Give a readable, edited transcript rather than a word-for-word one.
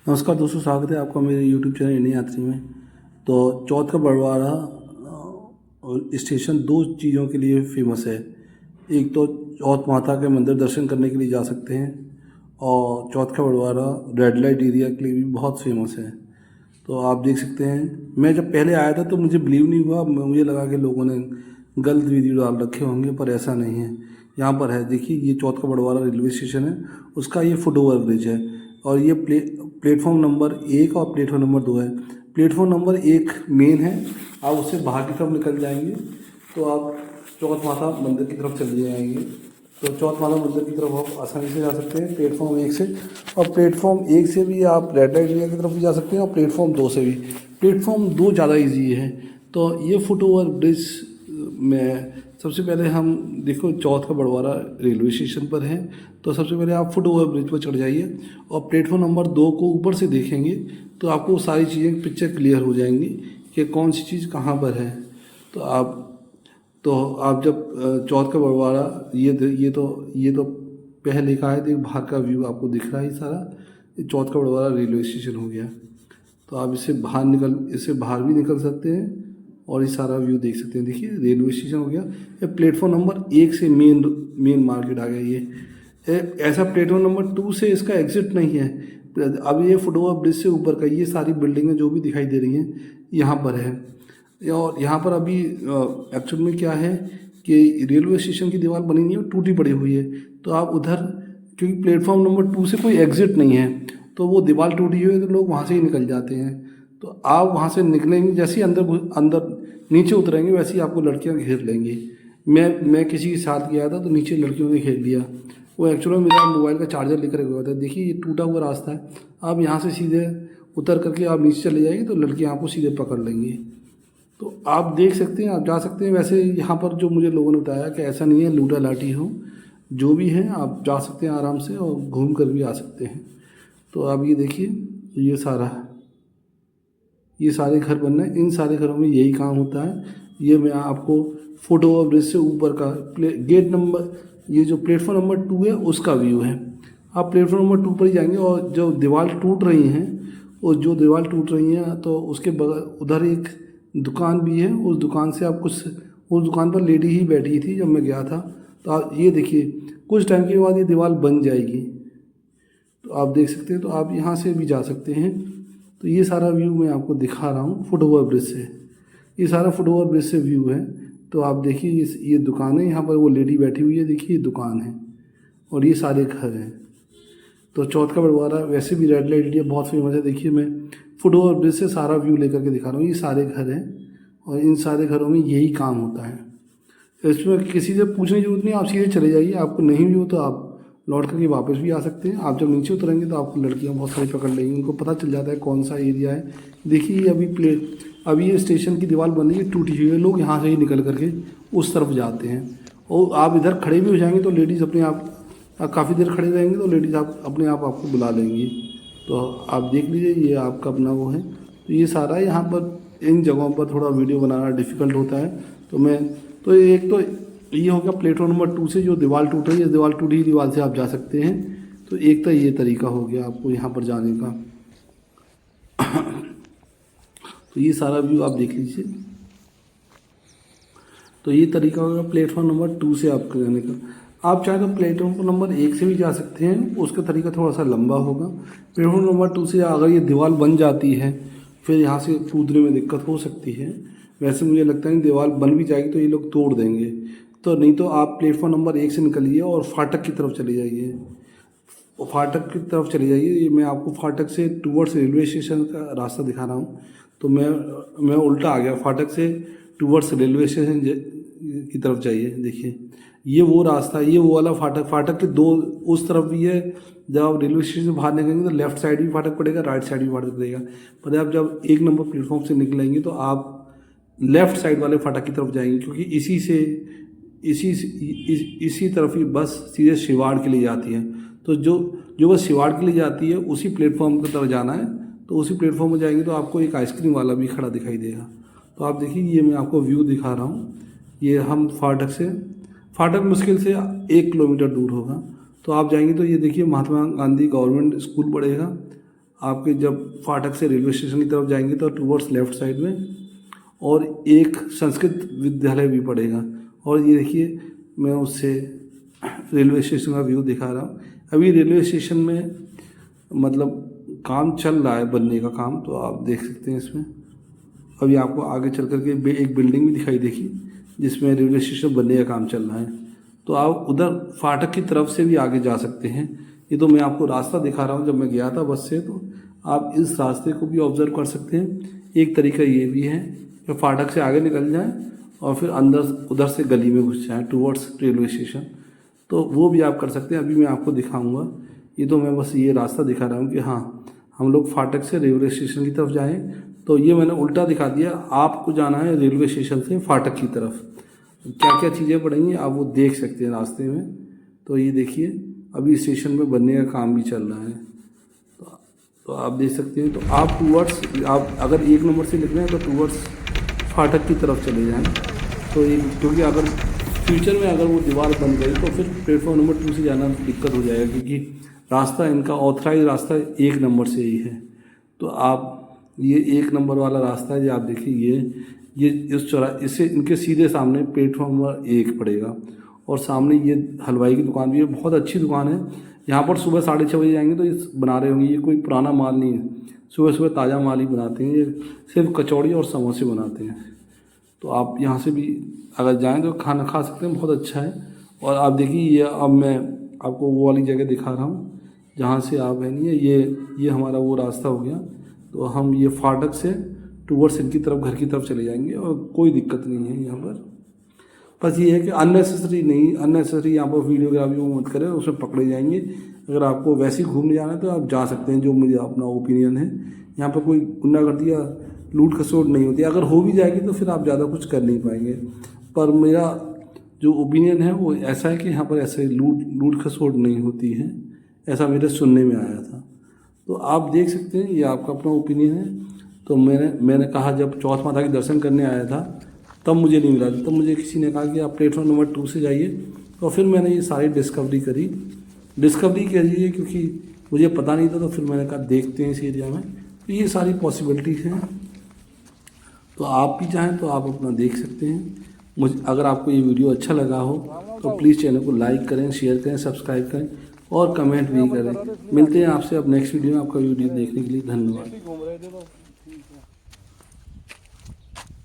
नमस्कार दोस्तों, स्वागत है आपका मेरे यूट्यूब चैनल इंडियन यात्री में। तो चौथ का बड़वाड़ा स्टेशन दो चीज़ों के लिए फेमस है। एक तो चौथ माता के मंदिर दर्शन करने के लिए जा सकते हैं, और चौथ का बड़वाड़ा रेड लाइट एरिया के लिए भी बहुत फेमस है। तो आप देख सकते हैं, मैं जब पहले आया था तो मुझे बिलीव नहीं हुआ, मुझे लगा कि लोगों ने गलत वीडियो डाल रखे होंगे, पर ऐसा नहीं है। यहाँ पर है, देखिए, ये चौथ का बड़वाड़ा रेलवे स्टेशन है, उसका ये फुट ओवर ब्रिज है, और ये प्लेटफॉर्म नंबर 1 और प्लेटफॉर्म नंबर 2 है। प्लेटफॉर्म नंबर 1 मेन है, आप उससे बाहर की तरफ निकल जाएंगे तो आप चौथ माता मंदिर की तरफ चले जाएंगे। तो चौथ माता मंदिर की तरफ आप आसानी से जा सकते हैं प्लेटफॉर्म 1 से, और प्लेटफॉर्म 1 से भी आप रेड लाइट एरिया की तरफ भी जा सकते हैं, और प्लेटफॉर्म 2 से भी। प्लेटफॉर्म 2 ज़्यादा ईजी है। तो ये फुट ओवर ब्रिज में सबसे पहले हम देखो, चौथ का बड़वाड़ा रेलवे स्टेशन पर है, तो सबसे पहले आप फुट ओवर ब्रिज पर चढ़ जाइए, और प्लेटफॉर्म नंबर 2 को ऊपर से देखेंगे तो आपको सारी चीज़ें पिक्चर क्लियर हो जाएंगी कि कौन सी चीज़ कहाँ पर है। तो आप जब चौथ का बड़वाड़ा, ये तो पहले का है, तो बाहर का व्यू आपको दिख रहा है सारा। ये चौथ का बड़वाड़ा रेलवे स्टेशन हो गया। तो आप इससे बाहर भी निकल सकते हैं और ये सारा व्यू देख सकते हैं। देखिए, रेलवे स्टेशन हो गया। ये प्लेटफॉर्म नंबर 1 से मेन मार्केट आ गया। ऐसा प्लेटफॉर्म नंबर 2 से इसका एग्जिट नहीं है। अब ये फुट ओवर ब्रिज से ऊपर का ये सारी बिल्डिंगें जो भी दिखाई दे रही हैं यहाँ पर है। और यहाँ पर अभी एक्चुअल में क्या है कि रेलवे स्टेशन की दीवार बनी नहीं है, टूटी पड़ी हुई है। तो आप उधर, क्योंकि प्लेटफॉर्म नंबर 2 से कोई एग्जिट नहीं है, तो वो दीवार टूटी हुई है, तो लोग वहाँ से ही निकल जाते हैं। तो आप वहाँ से निकलेंगे, जैसे ही अंदर नीचे उतरेंगे, वैसे ही आपको लड़कियाँ घेर लेंगी। मैं किसी के साथ गया था, तो नीचे लड़कियों ने घेर लिया। वो एक्चुअली मेरा मोबाइल का चार्जर लेकर गया था। देखिए, ये टूटा हुआ रास्ता है। आप यहाँ से सीधे उतर करके आप नीचे चले जाएंगे तो लड़कियाँ आपको सीधे पकड़ लेंगी। तो आप देख सकते हैं, आप जा सकते हैं। वैसे यहाँ पर जो मुझे लोगों ने बताया कि ऐसा नहीं है लूटा लाठी हो, जो भी है आप जा सकते हैं आराम से, और घूम कर भी आ सकते हैं। तो आप ये देखिए, ये सारे घर बन रहे हैं। इन सारे घरों में यही काम होता है। ये मैं आपको फुट ओवर ब्रिज से ऊपर का गेट नंबर, ये जो प्लेटफॉर्म नंबर 2 है उसका व्यू है। आप प्लेटफॉर्म नंबर 2 पर ही जाएंगे, और जो दीवार टूट रही हैं, और जो दीवार टूट रही हैं, तो उसके बगल उधर एक दुकान भी है। उस दुकान से आप उस दुकान पर लेडी ही बैठी थी जब मैं गया था। तो आप ये देखिए, कुछ टाइम के बाद ये दीवार बन जाएगी। तो आप देख सकते हैं। तो आप यहाँ से भी जा सकते हैं। तो ये सारा व्यू मैं आपको दिखा रहा हूँ फुट ओवर ब्रिज से। ये सारा फुट ओवर ब्रिज से व्यू है। तो आप देखिए, ये दुकान है, यहाँ पर वो लेडी बैठी हुई है, देखिए ये दुकान है, और ये सारे घर हैं। तो चौथ का बड़वाड़ा वैसे भी रेड लाइट एरिया बहुत फेमस है। देखिए, मैं फुट ओवर ब्रिज से सारा व्यू लेकर के दिखा रहा हूँ। ये सारे घर हैं, और इन सारे घरों में यही काम होता है। तो इसमें किसी से पूछने की जरूरत नहीं, आप सीधे चले जाइए। आपको नहीं भी हो तो आप लौट करके वापस भी आ सकते हैं। आप जब नीचे उतरेंगे तो आपको लड़कियां बहुत सारी पकड़ लेंगी, उनको पता चल जाता है कौन सा एरिया है। देखिए, अभी ये स्टेशन की दीवार बन रही है, टूटी हुई है, लोग यहाँ से ही निकल करके उस तरफ जाते हैं। और आप इधर खड़े भी हो जाएंगे तो लेडीज़ अपने आप, काफ़ी देर खड़े रहेंगे तो लेडीज़ अपने आप आपको बुला लेंगी। तो आप देख लीजिए, ये आपका अपना वो है। तो ये सारा यहाँ पर इन जगहों पर थोड़ा वीडियो बनाना डिफ़िकल्ट होता है। तो एक तो ये हो गया प्लेटफॉर्म नंबर 2 से जो दीवार टूट रही है, दीवार टूटी दीवार से आप जा सकते हैं। तो एक तो ये तरीका हो गया आपको यहाँ पर जाने का। तो ये सारा व्यू आप देख लीजिए। तो ये तरीका होगा प्लेटफॉर्म नंबर 2 से आपके जाने का। आप चाहे तो प्लेटफॉर्म नंबर 1 से भी जा सकते हैं, उसका तरीका थोड़ा सा लंबा होगा। प्लेटफॉर्म नंबर 2 से अगर ये दीवार बन जाती है, फिर यहाँ से कूदने में दिक्कत हो सकती है। वैसे मुझे लगता है कि दीवार बन भी जाएगी तो ये लोग तोड़ देंगे। तो नहीं तो आप प्लेटफॉर्म नंबर 1 से निकलिए और फाटक की तरफ चले जाइए। और फाटक की तरफ चले जाइए। ये मैं आपको फाटक से टूवर्ड्स रेलवे स्टेशन का रास्ता दिखा रहा हूँ। तो मैं उल्टा आ गया, फाटक से टूवर्ड्स रेलवे स्टेशन की तरफ जाइए। देखिए, ये वो रास्ता, ये वो वाला फाटक के दो उस तरफ भी है। जब आप रेलवे स्टेशन से बाहर निकलेंगे तो लेफ्ट साइड भी फाटक पड़ेगा, राइट साइड भी फाटक पड़ेगा। पर आप जब 1 नंबर प्लेटफॉर्म से निकलेंगे तो आप लेफ़्ट साइड वाले फाटक की तरफ जाएंगे, क्योंकि इसी तरफ ही बस सीधे शिवाड़ के लिए जाती है। तो जो बस शिवाड़ के लिए जाती है उसी प्लेटफॉर्म की तरफ जाना है। तो उसी प्लेटफॉर्म में जाएंगे तो आपको एक आइसक्रीम वाला भी खड़ा दिखाई देगा। तो आप देखिए, ये मैं आपको व्यू दिखा रहा हूँ। ये हम फाटक मुश्किल से 1 किलोमीटर दूर होगा। तो आप जाएंगे तो ये देखिए, महात्मा गांधी गवर्नमेंट स्कूल पड़ेगा। आपके जब फाटक से रेलवे स्टेशन की तरफ जाएंगे तो टूवर्ड्स लेफ्ट साइड में और एक संस्कृत विद्यालय भी पड़ेगा। और ये देखिए मैं उससे रेलवे स्टेशन का व्यू दिखा रहा हूँ। अभी रेलवे स्टेशन में मतलब काम चल रहा है, बनने का काम, तो आप देख सकते हैं इसमें। अभी आपको आगे चल कर के एक बिल्डिंग भी दिखाई देगी जिसमें रेलवे स्टेशन बनने का काम चल रहा है। तो आप उधर फाटक की तरफ से भी आगे जा सकते हैं। ये तो मैं आपको रास्ता दिखा रहा हूँ जब मैं गया था बस से, तो आप इस रास्ते को भी ऑब्जर्व कर सकते हैं। एक तरीका ये भी है कि फाटक से आगे निकल जाएं और फिर अंदर उधर से गली में घुस जाएं टूवर्ड्स रेलवे स्टेशन, तो वो भी आप कर सकते हैं। अभी मैं आपको दिखाऊंगा। ये तो मैं बस ये रास्ता दिखा रहा हूँ कि हाँ हम लोग फाटक से रेलवे स्टेशन की तरफ जाएं, तो ये मैंने उल्टा दिखा दिया। आपको जाना है रेलवे स्टेशन से फाटक की तरफ। क्या क्या चीज़ें पड़ेंगी आप वो देख सकते हैं रास्ते में। तो ये देखिए अभी स्टेशन में बनने का काम भी चल रहा है, तो आप देख सकते हैं। तो आप टूवर्ड्स, आप अगर 1 नंबर से निकले हैं तो टूवर्ड्स फाटक की तरफ चले जाएँ। तो ये क्योंकि अगर फ्यूचर में अगर वो दीवार बन गई तो फिर प्लेटफॉर्म नंबर 2 से जाना दिक्कत हो जाएगा, क्योंकि रास्ता इनका ऑथराइज रास्ता 1 नंबर से ही है। तो आप ये 1 नंबर वाला रास्ता है, ये आप देखिए ये इस चौराहे इससे इनके सीधे सामने प्लेटफॉर्म नंबर 1 पड़ेगा। और सामने ये हलवाई की दुकान भी है, बहुत अच्छी दुकान है। यहाँ पर सुबह 6:30 बजे जाएंगे तो ये बना रहे होंगे। ये कोई पुराना माल नहीं है, सुबह सुबह ताज़ा माल ही बनाते हैं। ये सिर्फ कचौड़ी और समोसे बनाते हैं। तो आप यहाँ से भी अगर जाएँ तो खाना खा सकते हैं, बहुत अच्छा है। और आप देखिए ये अब मैं आपको वो वाली जगह दिखा रहा हूँ जहाँ से आप है नहीं है, ये हमारा वो रास्ता हो गया। तो हम ये फाटक से टूवर्ड्स इनकी तरफ घर की तरफ चले जाएंगे और कोई दिक्कत नहीं है यहाँ पर। बस ये है कि अननेसेसरी यहाँ पर वीडियोग्राफी वो मत करें, उसमें पकड़े जाएंगे। अगर आपको वैसे ही घूमने जाना है तो आप जा सकते हैं, जो मुझे अपना ओपिनियन है। यहाँ पर कोई गुंडागर्दी या लूट खसोट नहीं होती। अगर हो भी जाएगी तो फिर आप ज़्यादा कुछ कर नहीं पाएंगे। पर मेरा जो ओपिनियन है वो ऐसा है कि यहाँ पर ऐसे लूट खसोट नहीं होती है, ऐसा मेरे सुनने में आया था। तो आप देख सकते हैं, ये आपका अपना ओपिनियन है। तो मैंने कहा जब चौथ माता के दर्शन करने आया था तब मुझे नहीं मिला था, तब मुझे किसी ने कहा कि आप प्लेटफॉर्म नंबर 2 से जाइए। तो फिर मैंने ये सारी डिस्कवरी करी क्योंकि मुझे पता नहीं था। तो फिर मैंने कहा देखते हैं इस एरिया में, तो ये सारी पॉसिबिलिटीज़ हैं। तो आप भी चाहें तो आप अपना देख सकते हैं। अगर आपको ये वीडियो अच्छा लगा हो तो प्लीज़ चैनल को लाइक करें, शेयर करें, सब्सक्राइब करें और कमेंट भी करें। मिलते हैं आपसे अब नेक्स्ट वीडियो में। आपका वीडियो देखने के लिए धन्यवाद।